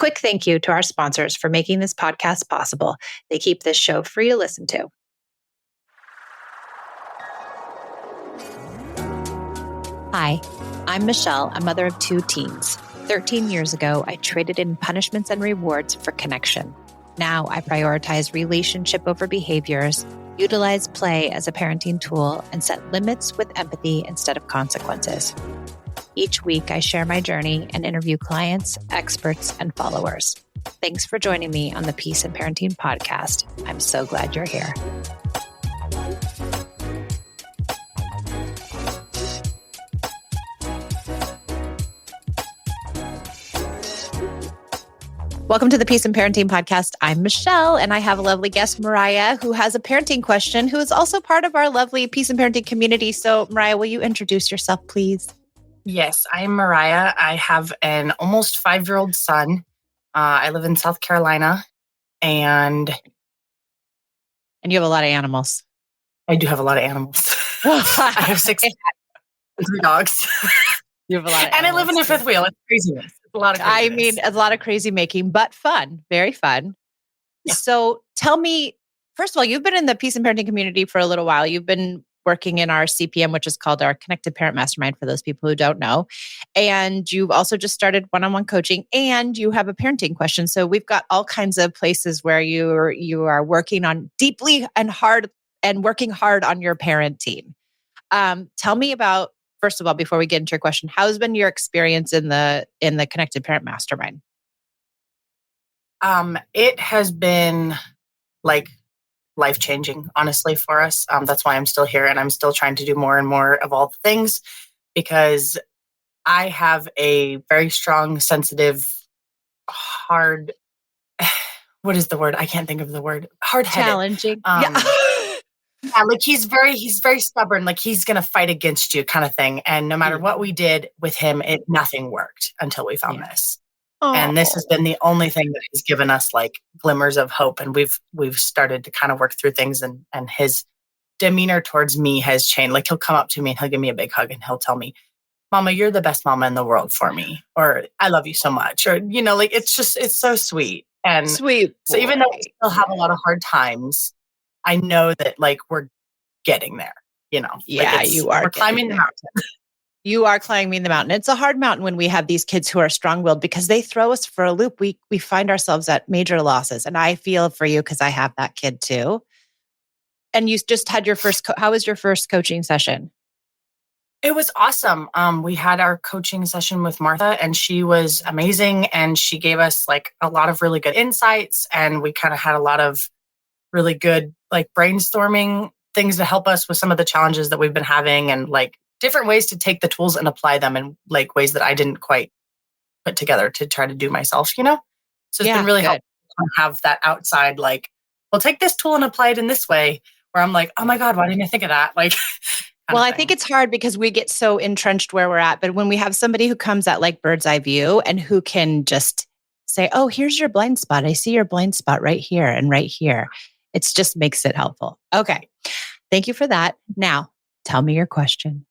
quick thank you to our sponsors for making this podcast possible. They keep this show free to listen to. Hi, I'm Michelle, a mother of 2 teens. 13 years ago, I traded in punishments and rewards for connection. Now I prioritize relationship over behaviors, utilize play as a parenting tool, and set limits with empathy instead of consequences. Each week, I share my journey and interview clients, experts, and followers. Thanks for joining me on the Peace and Parenting podcast. I'm so glad you're here. Welcome to the Peace and Parenting podcast. I'm Michelle, and I have a lovely guest, Mariah, who has a parenting question, who is also part of our lovely Peace and Parenting community. So, Mariah, will you introduce yourself, please? Yes, I'm Mariah. I have an almost 5-year-old son. I live in South Carolina, and you have a lot of animals. I do have a lot of animals. I have 6 cats and 3 dogs. You have a lot of and animals. I live in a 5th wheel. It's craziness. It's a lot of craziness. A lot of crazy making, but fun. Very fun. Yeah. So tell me, first of all, you've been in the Peace and Parenting community for a little while. You've been working in our CPM, which is called our Connected Parent Mastermind for those people who don't know. And you've also just started one-on-one coaching, and you have a parenting question. So we've got all kinds of places where you are working on deeply and hard and working hard on your parenting. Tell me about, first of all, before we get into your question, how has been your experience in the Connected Parent Mastermind? It has been like life-changing, honestly, for us. That's why I'm still here, and I'm still trying to do more and more of all the things, because I have a very strong, sensitive, hard, what is the word? I can't think of the word. Hard-headed. Challenging. Yeah, like he's very stubborn. Like he's going to fight against you kind of thing. And no matter what we did with him, nothing worked until we found this. And this has been the only thing that has given us like glimmers of hope. And we've started to kind of work through things, and his demeanor towards me has changed. Like he'll come up to me and he'll give me a big hug and he'll tell me, "Mama, you're the best mama in the world for me," or "I love you so much," or, like it's so sweet. And sweet. So even though we still have a lot of hard times, I know that like we're getting there, Yeah, we're climbing the mountain. You are climbing the mountain. It's a hard mountain when we have these kids who are strong-willed, because they throw us for a loop. We find ourselves at major losses. And I feel for you because I have that kid too. And you just had your first, how was your first coaching session? It was awesome. We had our coaching session with Martha, and she was amazing. And she gave us like a lot of really good insights. And we kind of had a lot of really good like brainstorming things to help us with some of the challenges that we've been having, and like different ways to take the tools and apply them in like ways that I didn't quite put together to try to do myself, So it's been really helpful to have that outside, like, well, take this tool and apply it in this way, where I'm like, oh my God, why didn't I think of that? Like, well, I think it's hard because we get so entrenched where we're at. But when we have somebody who comes at like bird's eye view and who can just say, oh, here's your blind spot. I see your blind spot right here and right here. It just makes it helpful. Okay. Thank you for that. Now, tell me your question.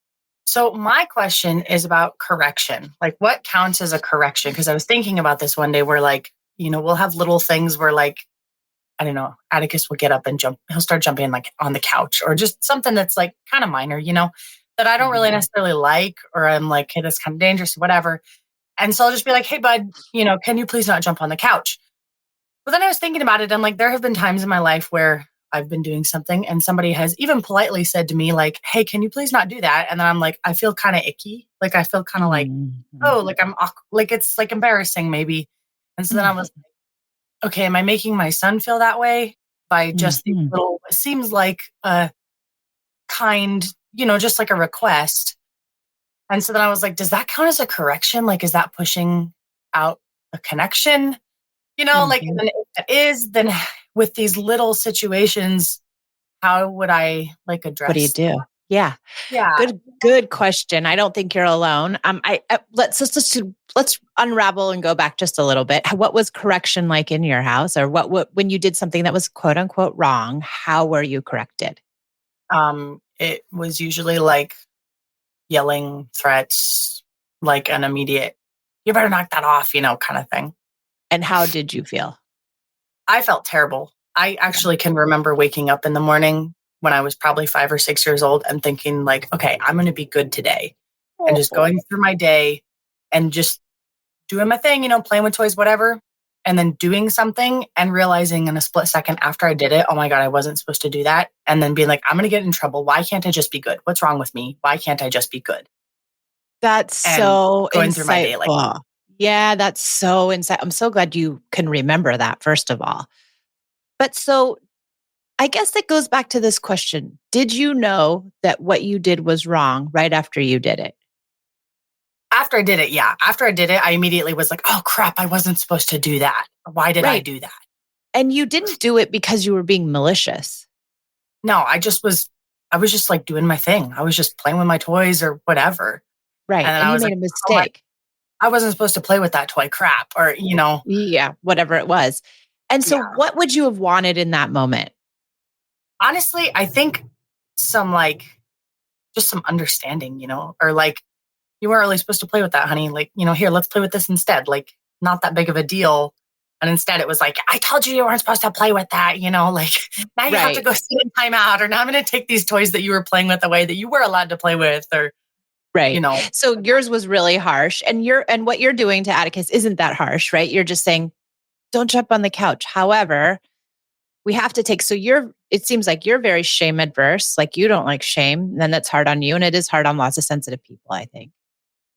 So my question is about correction. Like, what counts as a correction? Because I was thinking about this one day where like, we'll have little things where like, I don't know, Atticus will get up and jump. He'll start jumping like on the couch, or just something that's like kind of minor, that I don't really necessarily like, or I'm like, hey, that's kind of dangerous, whatever. And so I'll just be like, hey, bud, can you please not jump on the couch? But then I was thinking about it. I'm like, there have been times in my life where I've been doing something and somebody has even politely said to me like, hey, can you please not do that? And then I'm like, I feel kind of icky. Like, I feel kind of like, oh, like I'm like, it's like embarrassing maybe. And so then I was like, okay, am I making my son feel that way by just these little, it seems like a kind, just like a request. And so then I was like, does that count as a correction? Like, is that pushing out a connection? Like, and then if it is, then with these little situations, how would I like address? What do you do? Yeah. Yeah. Good question. I don't think you're alone. Let's unravel and go back just a little bit. What was correction like in your house, or what when you did something that was quote unquote wrong? How were you corrected? It was usually like yelling, threats, like an immediate, you better knock that off, kind of thing. And how did you feel? I felt terrible. I Yeah. actually can remember waking up in the morning when I was probably 5 or 6 years old and thinking, like, okay, I'm going to be good today. And just Oh, going through my day and just doing my thing, playing with toys, whatever. And then doing something and realizing in a split second after I did it, oh my God, I wasn't supposed to do that. And then being like, I'm going to get in trouble. Why can't I just be good? What's wrong with me? Why can't I just be good? that's And so going through my day like, insightful. Yeah, that's so insight. I'm so glad you can remember that, first of all. But so I guess that goes back to this question. Did you know that what you did was wrong right after you did it? after I did it, yeah. After I did it, I immediately was like, oh crap, I wasn't supposed to do that. Why did I Right. do that? And you didn't do it because you were being malicious. No, I was just like doing my thing. I was just playing with my toys or whatever. Right. And then And I you was made like, a oh, mistake. I wasn't supposed to play with that toy crap or, Yeah, whatever it was. And so, yeah. what would you have wanted in that moment? Honestly, I think some like, just some understanding, or like, you weren't really supposed to play with that, honey. Like, here, let's play with this instead. Like, not that big of a deal. And instead it was like, I told you weren't supposed to play with that, like now you have to Right. go sit in timeout, or now I'm going to take these toys that you were playing with away that you were allowed to play with, or, you Right. know, So yours was really harsh, and what you're doing to Atticus isn't that harsh, right? You're just saying, "Don't jump on the couch." However, we have to take, so you're, it seems like you're very shame adverse, like you don't like shame, then that's hard on you, and it is hard on lots of sensitive people, I think.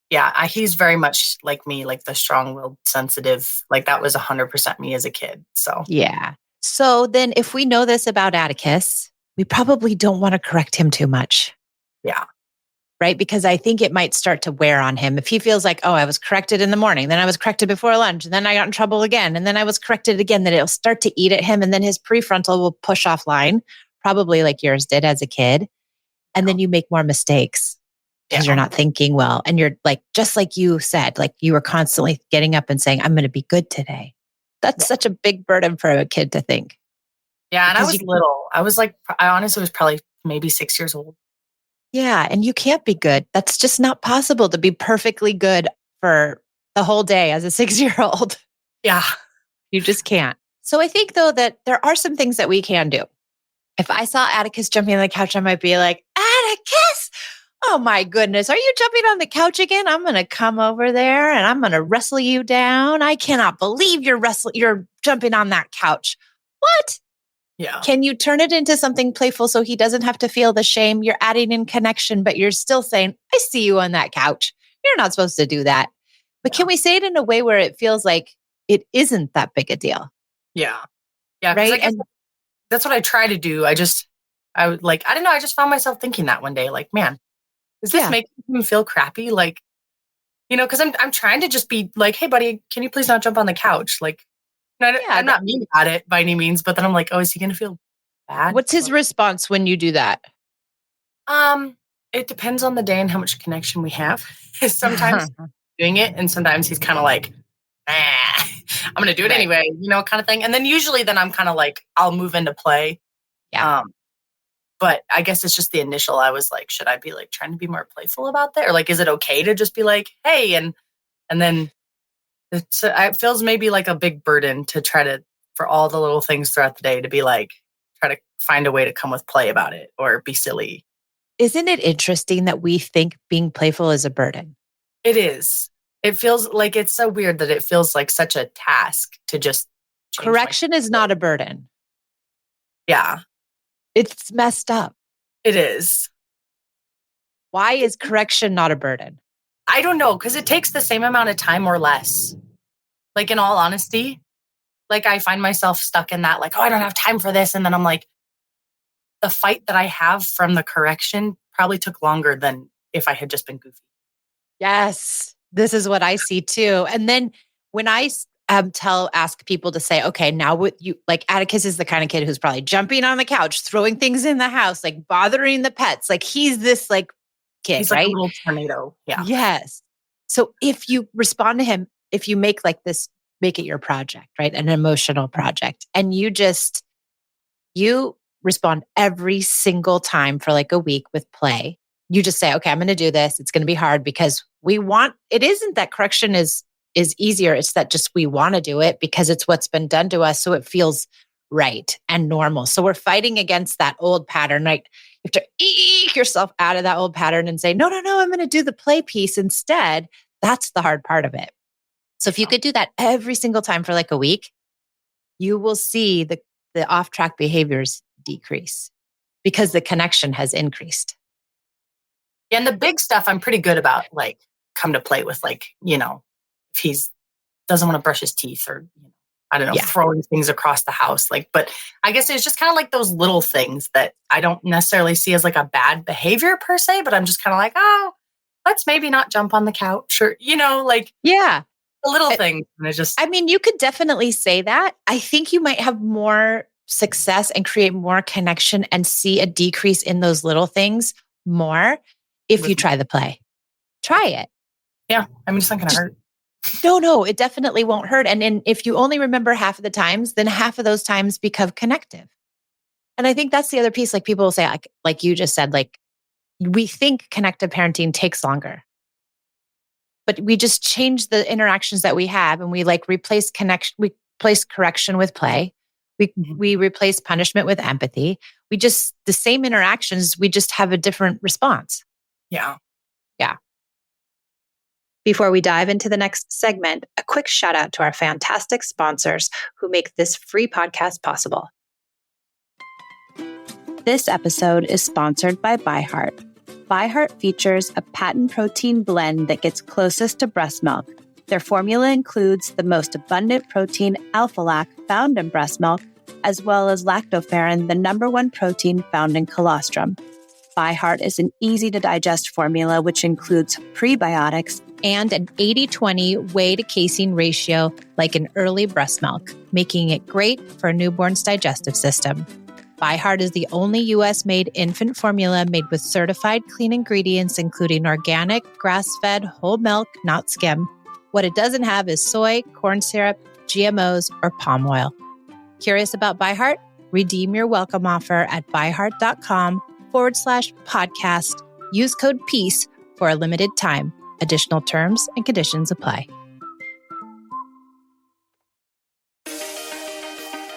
yeah, he's very much like me, like the strong-willed, sensitive. Like that was 100% me as a kid. So Yeah. So then if we know this about Atticus, we probably don't want to correct him too much. yeah, Right? Because I think it might start to wear on him. If he feels like, oh, I was corrected in the morning, then I was corrected before lunch, and then I got in trouble again, and then I was corrected again, then it'll start to eat at him. And then his prefrontal will push offline, probably like yours did as a kid. And yeah, then you make more mistakes because you're yeah, not thinking well. And you're like, just like you said, like you were constantly getting up and saying, I'm going to be good today. That's yeah. such a big burden for a kid to think Yeah, and I because was little. I was like, I honestly was probably maybe 6 years old. yeah, and you can't be good. That's just not possible to be perfectly good for the whole day as a 6-year-old. Yeah, You just can't. So I think though that there are some things that we can do. If I saw Atticus jumping on the couch, I might be like, Atticus, oh my goodness, are you jumping on the couch again? I'm going to come over there and I'm going to wrestle you down. I cannot believe you're jumping on that couch. What? yeah, Can you turn it into something playful so he doesn't have to feel the shame? You're adding in connection, but you're still saying, I see you on that couch. You're not supposed to do that. But yeah, can we say it in a way where it feels like it isn't that big a deal? yeah, yeah. Because I Right. guess And that's what I try to do. I would like, I don't know. I just found myself thinking that one day, like, man, is this yeah, making him feel crappy? Like, because I'm trying to just be like, hey, buddy, can you please not jump on the couch? Like, yeah. I'm not mean at it by any means, but then I'm like, oh, is he going to feel bad? What's his response when you do that? Um, it depends on the day and how much connection we have. Sometimes doing it, and sometimes he's kind of like, I'm gonna do it Right. anyway, kind of thing. And then usually, then I'm kind of like, I'll move into play. Yeah. Um, but I guess it's just the initial. I was like, should I be like trying to be more playful about that, or like, is it okay to just be like, hey, and then it feels maybe like a big burden to try to for all the little things throughout the day to be like try to find a way to come with play about it or be silly. Isn't it interesting that we think being playful is a burden? It is. It feels like it's so weird that it feels like such a task to just change my. Correction is not a burden. Yeah, It's messed up. it is. Why is correction not a burden? I don't know because it takes the same amount of time or less. Like in all honesty, like I find myself stuck in that, like, oh, I don't have time for this. And then I'm like, the fight that I have from the correction probably took longer than if I had just been goofy. Yes, this is what I see too. And then when I ask people to say, okay, now what you like, Atticus is the kind of kid who's probably jumping on the couch, throwing things in the house, like bothering the pets. Like he's this like kid, He's like a right? little tornado. Yeah. Yes. So if you respond to him, if you make like this, make it your project, right? An emotional project. And you respond every single time for like a week with play. You just say, okay, I'm going to do this. It's going to be hard because it isn't that correction is is easier. It's that just we want to do it because it's what's been done to us. So it feels right and normal. So we're fighting against that old pattern, right? You have to eke yourself out of that old pattern and say, no, no, no, I'm going to do the play piece instead. That's the hard part of it. So if you could do that every single time for like a week, you will see the off track behaviors decrease because the connection has increased. And the big stuff I'm pretty good about, like come to play with, like, if he's doesn't want to brush his teeth or, I don't know, throwing things across the house. Like, but I guess it's just kind of like those little things that I don't necessarily see as like a bad behavior per se, but I'm just kind of like, oh, let's maybe not jump on the couch or, like Yeah. the little things. And it's just, I mean, you could definitely say that. I think you might have more success and create more connection and see a decrease in those little things more if you try the play. Try it. Yeah. I mean, it's not going to hurt. No, it definitely won't hurt. And if you only remember half of the times, then half of those times become connective. And I think that's the other piece. Like people will say, like you just said, like we think connective parenting takes longer, but we just change the interactions that we have and we like replace connection. We replace correction with play. We replace punishment with empathy. We just, the same interactions, we just have a different response. Yeah. Yeah. Before we dive into the next segment, a quick shout out to our fantastic sponsors who make this free podcast possible. This episode is sponsored by ByHeart. ByHeart features a patent protein blend that gets closest to breast milk. Their formula includes the most abundant protein, alpha-lac, found in breast milk, as well as lactoferrin, the number one protein found in colostrum. ByHeart is an easy-to-digest formula which includes prebiotics and an 80-20 whey to casein ratio like an early breast milk, making it great for a newborn's digestive system. ByHeart is the only U.S.-made infant formula made with certified clean ingredients, including organic, grass-fed, whole milk, not skim. What it doesn't have is soy, corn syrup, GMOs, or palm oil. Curious about ByHeart? Redeem your welcome offer at byheart.com/podcast. Use code PEACE for a limited time. Additional terms and conditions apply.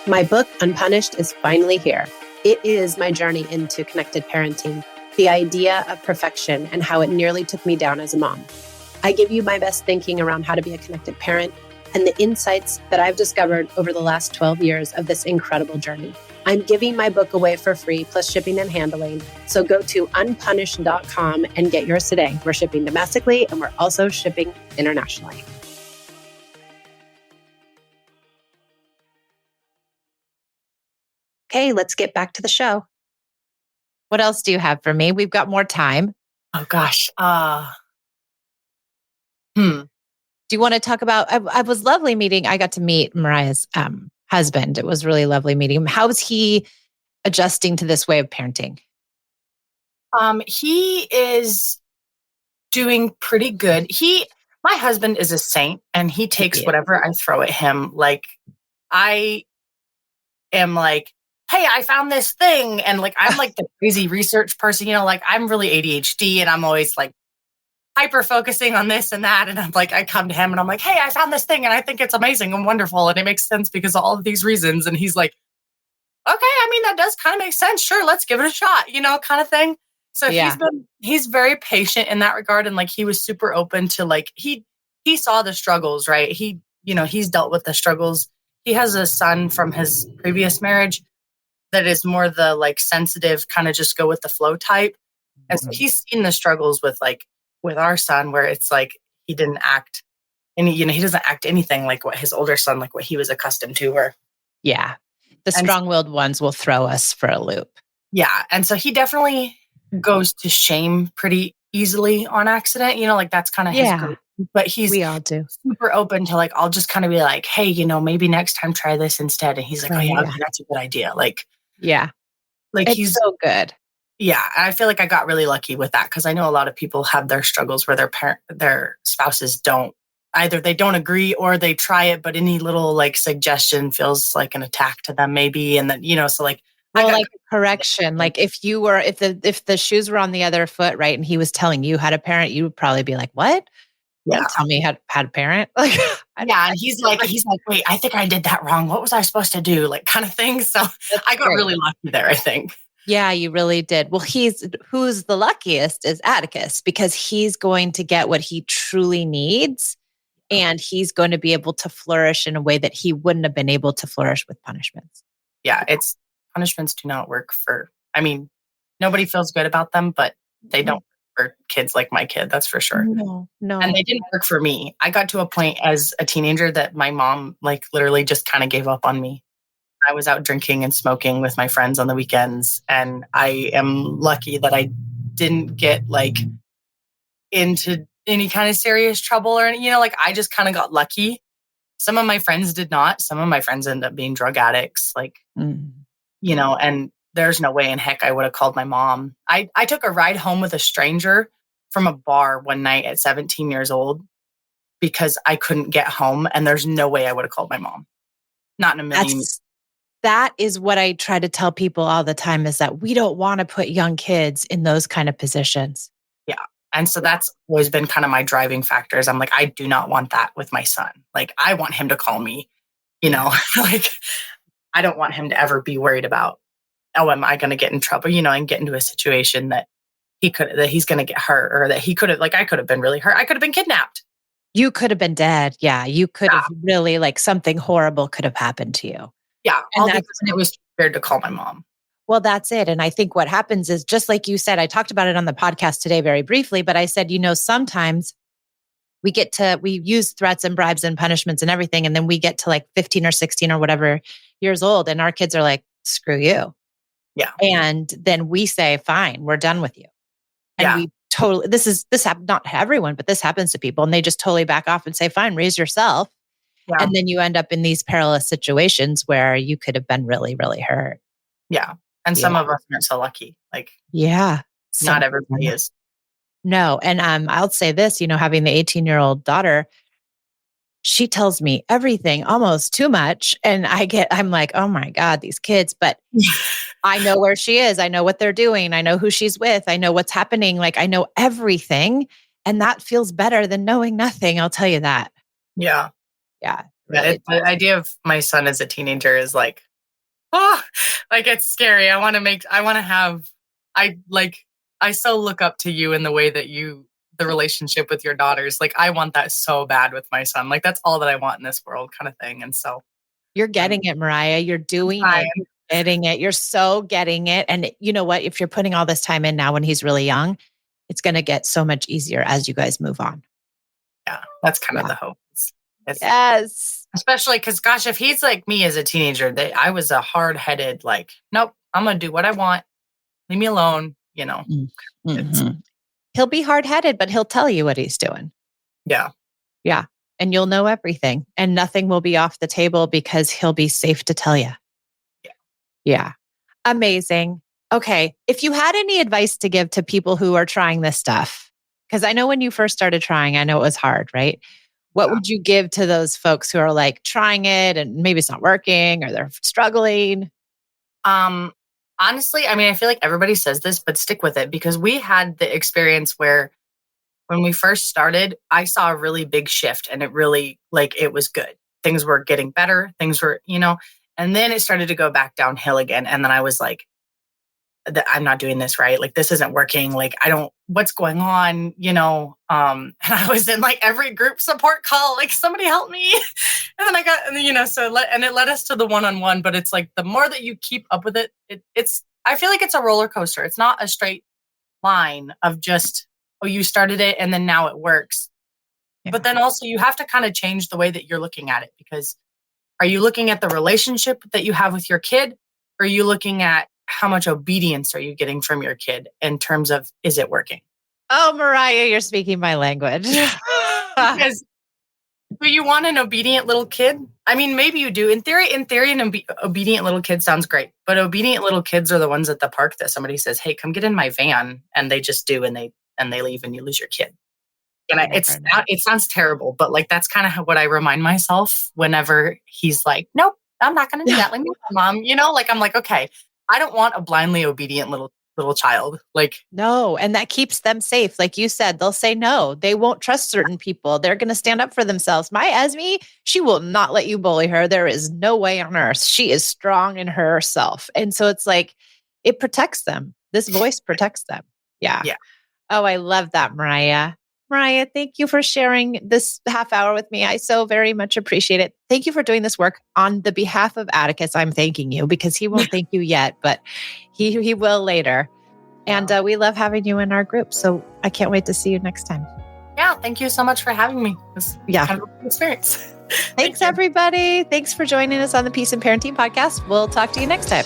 My book, Unpunished, is finally here. It is my journey into connected parenting, the idea of perfection and how it nearly took me down as a mom. I give you my best thinking around how to be a connected parent and the insights that I've discovered over the last 12 years of this incredible journey. I'm giving my book away for free, plus shipping and handling. So go to unpunished.com and get yours today. We're shipping domestically and we're also shipping internationally. Okay, let's get back to the show. What else do you have for me? We've got more time. Oh gosh. Do you want to talk about, I was lovely meeting, I got to meet Mariah's husband. It was really lovely meeting him. How is he adjusting to this way of parenting? He is doing pretty good. My husband is a saint and he takes whatever I throw at him. Like I am like, hey, I found this thing. And like, I'm like the crazy research person, like I'm really ADHD and I'm always like hyper focusing on this and that. And I'm like, I come to him and I'm like, hey, I found this thing and I think it's amazing and wonderful. And it makes sense because of all of these reasons. And he's like, okay, I mean, that does kind of make sense. Sure. Let's give it a shot, kind of thing. So he's very patient in that regard. And like, he was super open to like, he saw the struggles, right? He's dealt with the struggles. He has a son from his previous marriage that is more the like sensitive kind of just go with the flow type. And so he's seen the struggles with our son where it's like, he didn't act any, he doesn't act anything like what his older son, like what he was accustomed to or. Yeah. The strong-willed ones will throw us for a loop. Yeah. And so he definitely goes to shame pretty easily on accident, like that's kind of his group. But we all do. Super open to like, I'll just kind of be like, hey, maybe next time try this instead. And he's like, oh yeah, okay, that's a good idea. Like, yeah, like it's he's so good. Yeah. And I feel like I got really lucky with that because I know a lot of people have their struggles where their spouses either they don't agree or they try it, but any little like suggestion feels like an attack to them maybe. And then, so like, like correction, like if the shoes were on the other foot, right. And he was telling you how to parent, you would probably be like, what? Yeah. Don't tell me how to parent. Like, Yeah. And he's like, wait, I think I did that wrong. What was I supposed to do? Like kind of thing. So that's I got great. really lucky there, I think. Yeah, you really did. Well, who's the luckiest is Atticus because he's going to get what he truly needs and he's going to be able to flourish in a way that he wouldn't have been able to flourish with punishments. Yeah. Punishments do not work nobody feels good about them, but they don't work for kids like my kid. That's for sure. No. And they didn't work for me. I got to a point as a teenager that my mom like literally just kind of gave up on me. I was out drinking and smoking with my friends on the weekends. And I am lucky that I didn't get like into any kind of serious trouble or, like I just kind of got lucky. Some of my friends did not. Some of my friends ended up being drug addicts, and there's no way in heck I would have called my mom. I took a ride home with a stranger from a bar one night at 17 years old because I couldn't get home. And there's no way I would have called my mom. Not in a million. That is what I try to tell people all the time is that we don't want to put young kids in those kind of positions. Yeah. And so that's always been kind of my driving factors. I'm like, I do not want that with my son. Like, I want him to call me, like, I don't want him to ever be worried about, am I going to get in trouble, and get into a situation that he's going to get hurt or that he could have, like, I could have been really hurt. I could have been kidnapped. You could have been dead. Yeah. You could have really like something horrible could have happened to you. Yeah. And I was scared to call my mom. Well, that's it. And I think what happens is just like you said, I talked about it on the podcast today very briefly, but I said, sometimes we use threats and bribes and punishments and everything. And then we get to like 15 or 16 or whatever years old. And our kids are like, screw you. Yeah. And then we say, fine, we're done with you. And we totally, this happens, not to everyone, but this happens to people. And they just totally back off and say, fine, raise yourself. Yeah. And then you end up in these perilous situations where you could have been really, really hurt. Yeah. And some of us aren't so lucky. Like, not everybody is. No. And I'll say this, having the 18-year-old daughter, she tells me everything almost too much. And I'm like, oh my God, these kids. But I know where she is. I know what they're doing. I know who she's with. I know what's happening. Like, I know everything. And that feels better than knowing nothing. I'll tell you that. Yeah. Yeah. Really the idea of my son as a teenager is like, like it's scary. I so look up to you in the way that the relationship with your daughters. Like, I want that so bad with my son. Like, that's all that I want in this world kind of thing. And so you're getting it, Mariah. You're doing it. You're getting it. You're so getting it. And you know what? If you're putting all this time in now when he's really young, it's going to get so much easier as you guys move on. Yeah. That's kind of the hope. Yes. Especially because, gosh, if he's like me as a teenager, I was a hard-headed, like, nope, I'm going to do what I want. Leave me alone, Mm-hmm. He'll be hard-headed, but he'll tell you what he's doing. Yeah. Yeah. And you'll know everything and nothing will be off the table because he'll be safe to tell you. Yeah. Yeah. Amazing. Okay. If you had any advice to give to people who are trying this stuff, because I know when you first started trying, I know it was hard, right? What would you give to those folks who are like trying it and maybe it's not working or they're struggling? Honestly, I mean, I feel like everybody says this, but stick with it because we had the experience where when we first started, I saw a really big shift and it really, like, it was good. Things were getting better. Things were, and then it started to go back downhill again. And then I was like, I'm not doing this right. Like, this isn't working. Like, what's going on? And I was in like every group support call, like somebody help me. And then I got, and it led us to the one-on-one, but it's like, the more that you keep up with it, I feel like it's a roller coaster. It's not a straight line of just, you started it and then now it works. Yeah. But then also you have to kind of change the way that you're looking at it because are you looking at the relationship that you have with your kid? Or are you looking at how much obedience are you getting from your kid in terms of, is it working? Oh, Mariah, you're speaking my language. Because do you want an obedient little kid? I mean, maybe you do. In theory, an obedient little kid sounds great. But obedient little kids are the ones at the park that somebody says, hey, come get in my van. And they just do, and they leave and you lose your kid. And it sounds terrible, but like, that's kind of what I remind myself whenever he's like, nope, I'm not going to do that. Like, Mom, like, I'm like, okay, I don't want a blindly obedient little little child. Like, No, and that keeps them safe. Like you said, they'll say no. They won't trust certain people. They're going to stand up for themselves. My Esme, she will not let you bully her. There is no way on earth. She is strong in herself. And so it's like, it protects them. This voice protects them. Yeah. Yeah. Oh, I love that, Mariah. Mariah, thank you for sharing this half hour with me. I so very much appreciate it. Thank you for doing this work on the behalf of Atticus. I'm thanking you because he won't thank you yet, but he will later. And we love having you in our group. So I can't wait to see you next time. Yeah. Thank you so much for having me. It was kind of an experience. Thanks, everybody. Thanks for joining us on the Peace and Parenting podcast. We'll talk to you next time.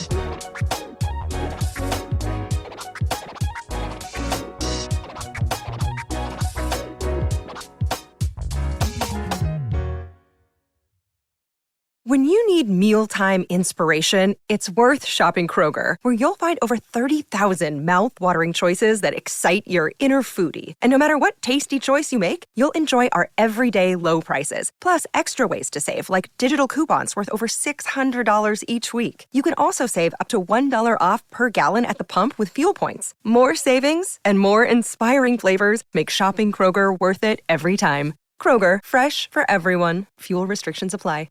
When you need mealtime inspiration, it's worth shopping Kroger, where you'll find over 30,000 mouth-watering choices that excite your inner foodie. And no matter what tasty choice you make, you'll enjoy our everyday low prices, plus extra ways to save, like digital coupons worth over $600 each week. You can also save up to $1 off per gallon at the pump with fuel points. More savings and more inspiring flavors make shopping Kroger worth it every time. Kroger, fresh for everyone. Fuel restrictions apply.